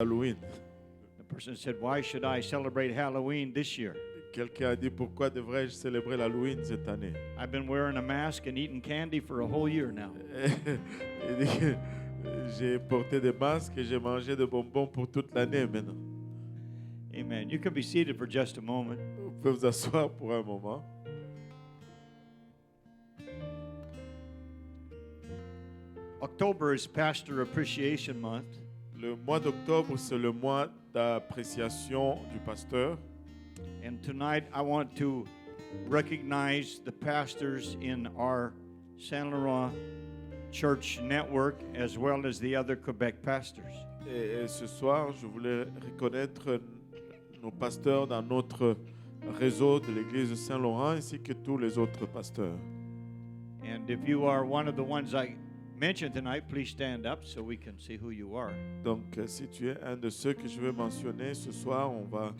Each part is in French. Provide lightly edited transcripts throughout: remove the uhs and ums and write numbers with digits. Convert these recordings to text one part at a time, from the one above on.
Halloween. The person said, "Why should I celebrate Halloween this year? Quelqu'un a dit pourquoi devrais-je célébrer l'Halloween cette année? I've been wearing a mask and eating candy for a whole year now." Il dit que j'ai porté des masques et j'ai mangé des bonbons pour toute l'année maintenant. Amen. You can be seated for just a moment. Vous pouvez vous asseoir pour un moment. October is Pastor Appreciation Month. Le mois d'octobre, c'est le mois d'appréciation du pasteur. And tonight I want to recognize the pastors in our Saint Laurent Church network as well as the other Quebec pastors. Et ce soir, je voulais reconnaître nos pasteurs dans notre réseau de l'église de Saint-Laurent ainsi que tous les autres pasteurs. And if you are one of the ones I mentioned tonight, please stand up so we can see who you are. Donc, si tu es un de ceux que je vais mentionner ce soir, on va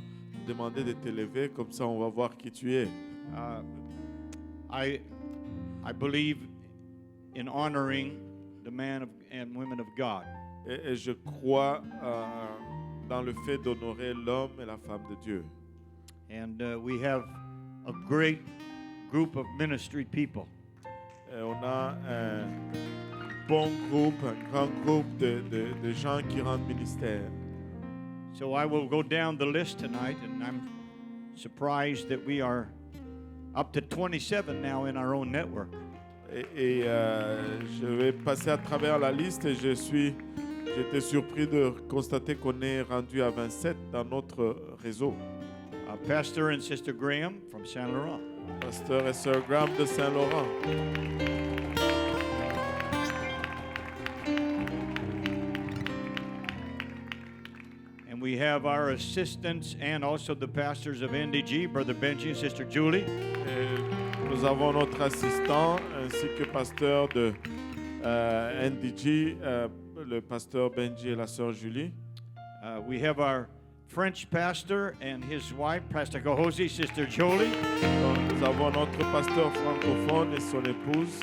demander de te lever, comme ça on va voir qui tu es. I believe in honoring the man and women of God. Et je crois dans le fait d'honorer l'homme et la femme de Dieu. And we have a great group of ministry people. Et on a un bon groupe, un grand groupe de gens qui rendent ministère. So I will go down the list tonight, and I'm surprised that we are up to 27 now in our own network. Et je vais passer à travers la liste et j'étais surpris de constater qu'on est rendu à 27 dans notre réseau. Pastor and Sister Graham from Saint Laurent. Pasteur et Sœur Graham de Saint-Laurent. And we have our assistants and also the pastors of NDG, Brother Benji and Sister Julie. Et nous avons notre assistant ainsi que pasteur de NDG, le pasteur Benji et la sœur Julie. We have our French pastor and his wife, Pastor Gohosi, Sister Jolie. Nous avons notre pasteur francophone et son épouse,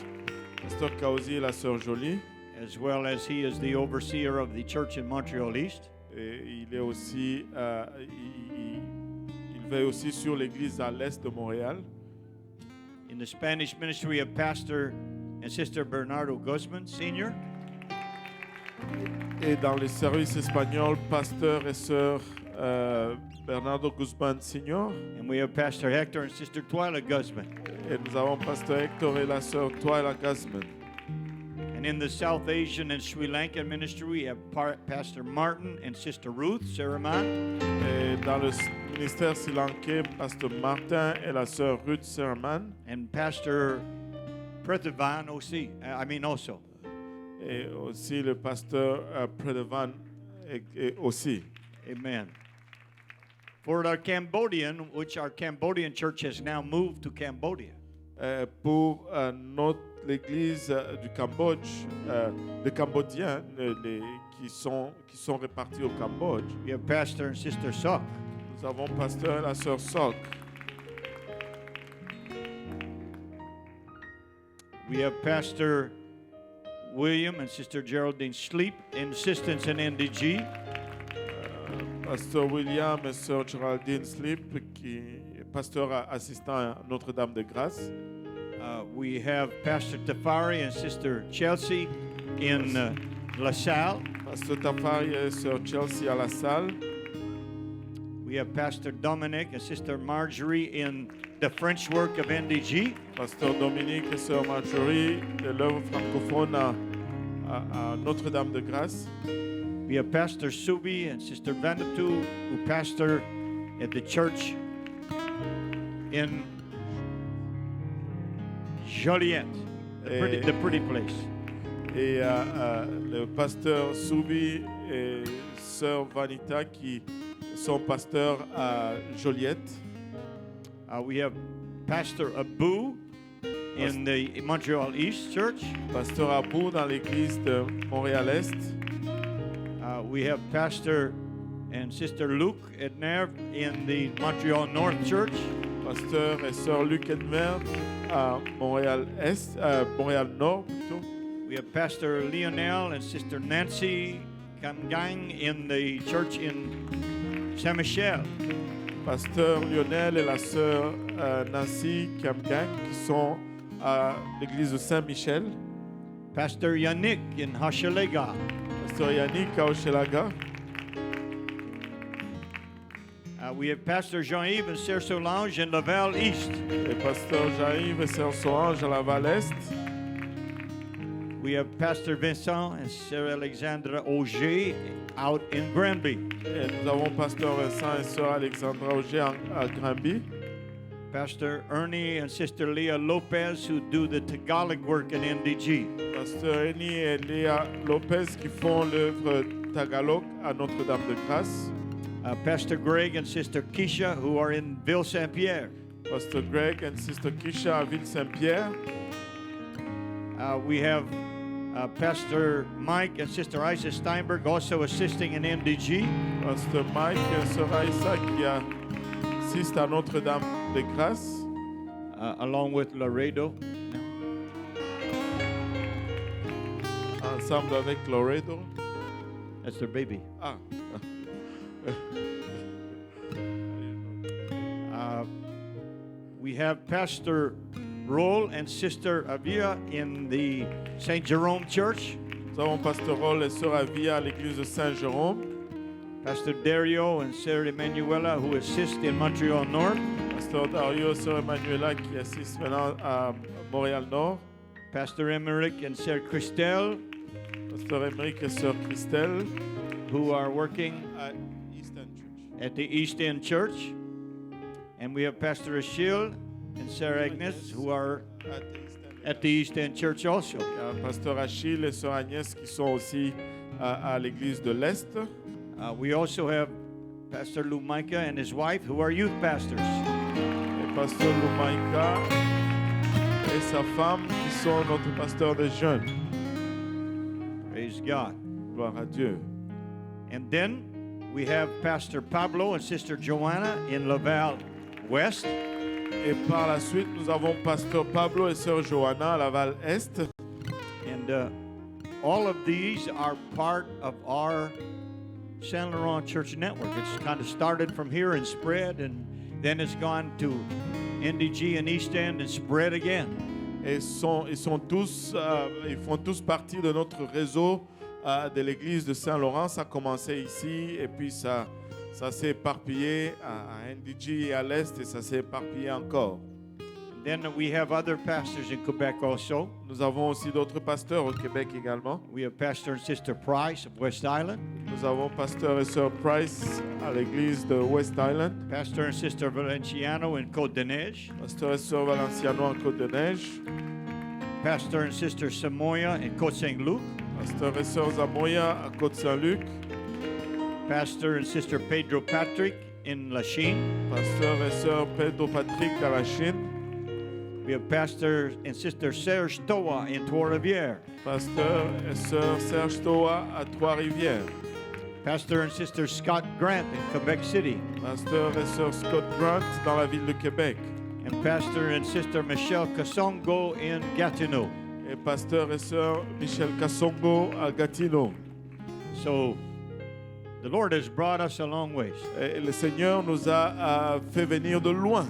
pasteur Kaosi et la sœur Jolie. As well as he is the overseer of the church in Montreal East. Et il est aussi, il veille aussi sur l'église à l'est de Montréal. In the Spanish ministry of Pastor and Sister Bernardo Guzman, Sr. Et dans les services espagnols, pasteur et sœur Bernardo Guzman Sr. And we have Pastor Hector and Sister Twyla Guzman. Et nous avons pasteur Hector et la sœur Twyla Guzman. And in the South Asian and Sri Lankan ministry, we have Pastor Martin and Sister Ruth Saraman. Et dans le ministère sri-lankais, pasteur Martin et la sœur Ruth Saraman. And Pastor Prathavan also. Et aussi le pasteur Prathavan aussi. Amen. For our Cambodian, which our Cambodian church has now moved to Cambodia. Pour l'église du Cambodge, les Cambodiens qui sont répartis au Cambodge. We have Pastor and Sister Sok. Nous avons pasteur et la sœur Sok. We have Pastor William and Sister Geraldine Sleep, assistants in NDG. Pasteur William et sœur Geraldine Sleep, qui est pasteur assistant à Notre-Dame de Grâce. We have Pastor Tafari and Sister Chelsea in La Salle. Pasteur Tafari et sœur Chelsea à La Salle. We have Pastor Dominic and Sister Marjorie in the French work of NDG. Pasteur Dominique et sœur Marjorie de l'œuvre francophone à Notre-Dame de Grâce. We have Pastor Subi and Sister Vanatu, who pastor at the church in Joliette, the pretty place. Et le pasteur Subi et sœur Vanita qui sont pasteurs à Joliette. We have Pastor Abu in the Montreal East Church. Pasteur Abu dans l'église de Montréal-Est. We have Pastor and Sister Luc Edner in the Montreal North Church. Pasteur et sœur Luc Edmer à Montréal-Est, Montréal-Nord plutôt. We have Pastor Lionel and Sister Nancy Kamgang in the church in Saint-Michel. Pasteur Lionel et la sœur Nancy Kamgang qui sont à l'église de Saint-Michel. Pastor Yannick in Hochelaga. Pasteur Yannick à Hochelaga. We have Pastor Jean-Yves and Sœur Solange in Laval East. Et Pasteur Jean-Yves et sœur Solange à Laval-Est. We have Pastor Vincent and Sœur Alexandra Auger out in Granby. Et nous avons Pasteur Vincent et sœur Alexandra Auger à Granby. Pastor Ernie and Sister Leah Lopez who do the Tagalog work in NDG. Pasteur Ernie et Léa Lopez qui font l'œuvre Tagalog à Notre-Dame-de-Grâce. Pastor Greg and Sister Keisha who are in Ville-Saint-Pierre. Pastor Greg and Sister Keisha à Ville-Saint-Pierre. We have Pastor Mike and Sister Isa Steinberg also assisting in MDG. Pasteur Mike et sœur Aïssa qui assistent à Notre-Dame-de-Grâce. Along with Laredo. Ensemble avec Laredo. That's their baby. Ah. We have Pastor Roll and Sister Avia in the St. Jerome Church. Nous avons Pasteur Roll et sœur Avia à l'église de Saint-Jérôme. Pastor Dario and Sœur Emanuela who assist in Montreal North. Pasteur Dario et sœur Emanuela qui assistent maintenant à Montréal-Nord. Pastor Emmerich and Sœur Christelle. Pasteur Emmerich et sœur Christelle. Who are working at the East End Church. At the East End Church. And we have Pastor Achille and Sarah Agnes who are at the East End Church also. Pasteur Achille et sœur Agnès qui sont aussi à l'église de l'Est. We also have Pastor Lou Micah and his wife who are youth pastors. Et Pasteur Loumaïka et sa femme qui sont notre pasteur des jeunes. Praise God. Gloire à Dieu. And then we have Pastor Pablo and Sister Joanna in Laval West. Et par la suite, nous avons Pasteur Pablo et sœur Johanna à Laval-Est. And all of these are part of our Saint Laurent Church Network. It's kind of started from here and spread, and then it's gone to NDG and East End and spread again. Et ils font tous partie de notre réseau de l'église de Saint-Laurent. Ça a commencé ici et puis ça s'est éparpillé à NDG et à l'Est et ça s'est éparpillé encore. Then we have other pastors in Quebec also. Nous avons aussi d'autres pasteurs au Québec également. We have Pastor and Sister Price of West Island. Nous avons pasteur et sœur Price à l'église de West Island. Pastor and Sister Valenciano in Côte-des-Neiges. Pasteur et sœur Valenciano en Côte-des-Neiges. Pastor and Sister Samoya in Côte-Saint-Luc. Pasteur et sœur Zamoya à Côte-Saint-Luc. Pastor and Sister Pedro Patrick in La Chine. Pasteur et sœur Pedro Patrick à la Chine. We have Pastor and Sister Serge Toa in Trois-Rivières. Pasteur et sœur Serge Toa à Trois-Rivières. Pastor and Sister Scott Grant in Quebec City. Pasteur et sœur Scott Grant dans la ville de Québec. And Pastor and Sister Michelle Kasongo in Gatineau. Et pasteur et sœur Michel Kassongo à Gatineau. So, the Lord has brought us a long ways. Et le Seigneur nous a fait venir de loin.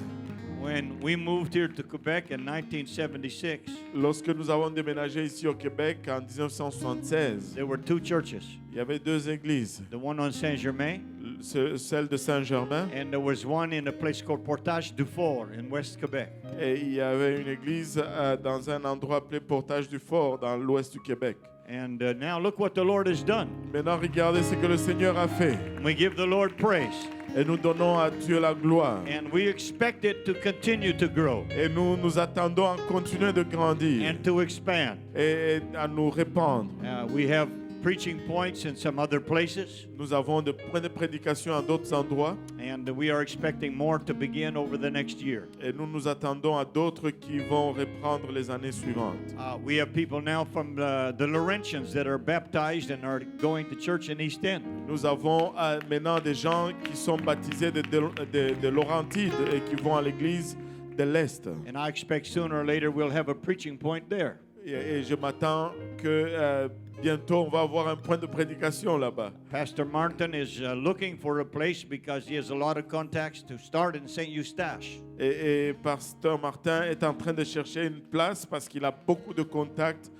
When we moved here to Quebec in 1976, Lorsque nous avons déménagé ici au Québec en 1976, there were two churches. il y avait deux églises. The one on Saint-Germain, Celle de Saint-Germain and there was one in a place called Portage du Fort in West Quebec. et il y avait une église dans un endroit appelé Portage du Fort dans l'ouest du Québec. And now look what the Lord has done. Maintenant, regardez ce que le Seigneur a fait. We give the Lord praise. Et nous donnons à Dieu la gloire. And we expect it to continue to grow Et nous attendons à continuer de grandir and to expand. et à nous répandre. We have preaching points in some other places, Nous avons des points de prédication à d'autres endroits and we are expecting more to begin over the next year. et nous attendons à d'autres qui vont reprendre les années suivantes. We have people now from the Laurentians that are baptized and are going to church in East End. Nous avons maintenant des gens qui sont baptisés de Laurentides et qui vont à l'église de l'Est. And I expect sooner or later we'll have a preaching point there. et je m'attends que bientôt on va avoir un point de prédication là-bas. Pastor Martin is looking for a place because he has a lot of contacts to start in St. Eustache. Et Pasteur Martin est en train de chercher une place parce qu'il a beaucoup de contacts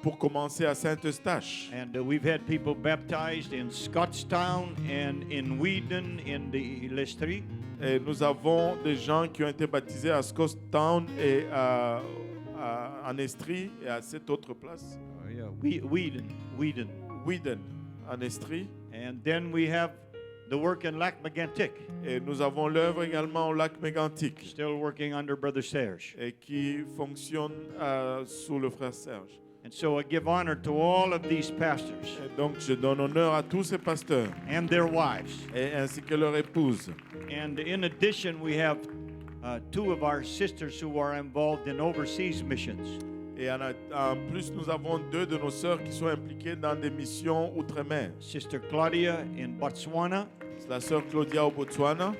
pour commencer à Saint-Eustache. And we've had people baptized in Scottstown and in Whedon in the Lestrie. Et nous avons des gens qui ont été baptisés à Scottstown et en Estrie et à cette autre place. Whedon. Whedon, en Estrie. And then we have the work in Lac Mégantic. Et nous avons l'œuvre également au lac Mégantic. Still working under Brother Serge. Et qui fonctionne sous le frère Serge. And so I give honor to all of these pastors. Et donc je donne honneur à tous ces pasteurs. And their wives. Et ainsi que leurs épouses. And in addition, we have two of our sisters who are involved in overseas missions. Et en plus, nous avons deux de nos sœurs qui sont impliquées dans des missions outre-mer. Sister Claudia in Botswana. C'est la sœur Claudia au Botswana.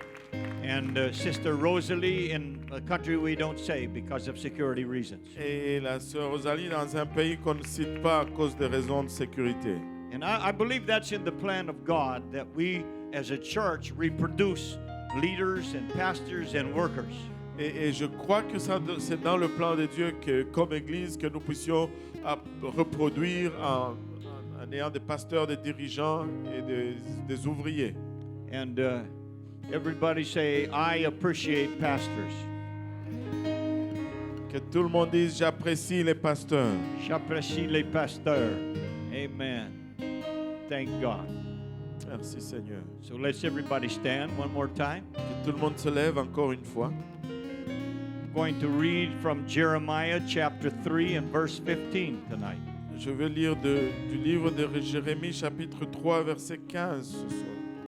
And Sister Rosalie in a country we don't say because of security reasons. Et la sœur Rosalie dans un pays qu'on ne cite pas à cause des raisons de sécurité. And I believe that's in the plan of God, that we as a church reproduce leaders and pastors and workers. Et je crois que ça, c'est dans le plan de Dieu que, comme Église, que nous puissions reproduire en ayant des pasteurs, des dirigeants et des ouvriers. And everybody say, I appreciate pastors. Que tout le monde dise, j'apprécie les pasteurs. J'apprécie les pasteurs. Amen. Thank God. Merci Seigneur. So let's everybody stand one more time. Que tout le monde se lève encore une fois. I'm going to read from Jeremiah chapter 3 and verse 15 tonight. Je vais lire du livre de Jérémie chapitre 3 verset 15 ce soir.